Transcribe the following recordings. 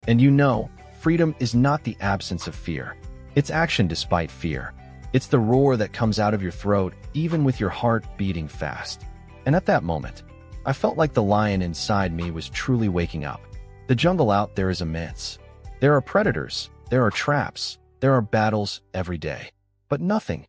And you know, freedom is not the absence of fear. It's action despite fear. It's the roar that comes out of your throat, even with your heart beating fast. And at that moment, I felt like the lion inside me was truly waking up. The jungle out there is immense. There are predators, there are traps, there are battles every day. But nothing,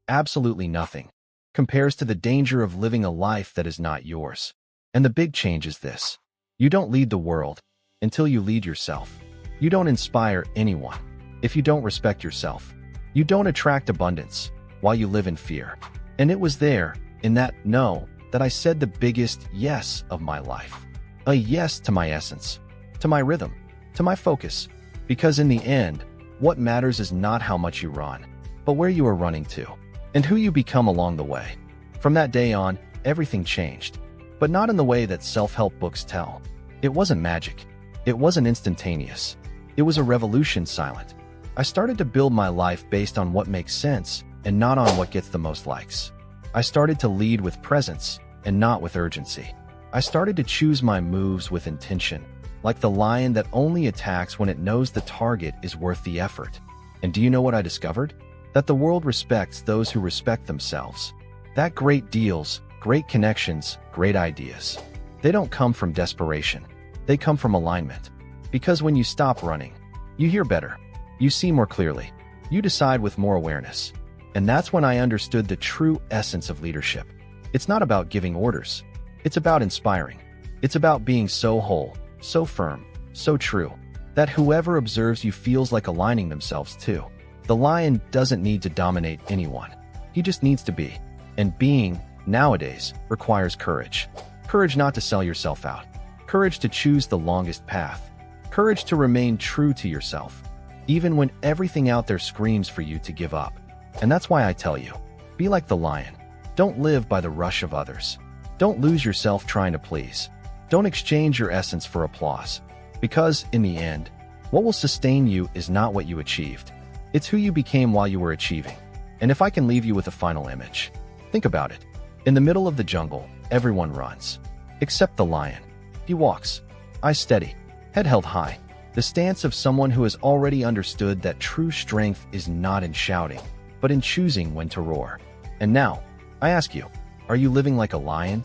absolutely nothing, compares to the danger of living a life that is not yours. And the big change is this: you don't lead the world until you lead yourself. You don't inspire anyone if you don't respect yourself. You don't attract abundance while you live in fear. And it was there, in that no, that I said the biggest yes of my life. A yes to my essence, to my rhythm, to my focus. Because in the end, what matters is not how much you run, but where you are running to, and who you become along the way. From that day on, everything changed, but not in the way that self-help books tell. It wasn't magic. It wasn't instantaneous. It was a revolution silent. I started to build my life based on what makes sense and not on what gets the most likes. I started to lead with presence and not with urgency. I started to choose my moves with intention, like the lion that only attacks when it knows the target is worth the effort. And do you know what I discovered? That the world respects those who respect themselves. That great deals, great connections, great ideas, they don't come from desperation. They come from alignment. Because when you stop running, you hear better. You see more clearly. You decide with more awareness. And that's when I understood the true essence of leadership. It's not about giving orders. It's about inspiring. It's about being so whole, so firm, so true, that whoever observes you feels like aligning themselves too. The lion doesn't need to dominate anyone. He just needs to be. And being, nowadays, requires courage. Courage not to sell yourself out. Courage to choose the longest path. Courage to remain true to yourself, even when everything out there screams for you to give up. And that's why I tell you, be like the lion. Don't live by the rush of others. Don't lose yourself trying to please. Don't exchange your essence for applause. Because, in the end, what will sustain you is not what you achieved. It's who you became while you were achieving. And if I can leave you with a final image, think about it. In the middle of the jungle, everyone runs. Except the lion. He walks, eyes steady, head held high. The stance of someone who has already understood that true strength is not in shouting, but in choosing when to roar. And now, I ask you, are you living like a lion?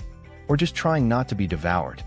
Or just trying not to be devoured?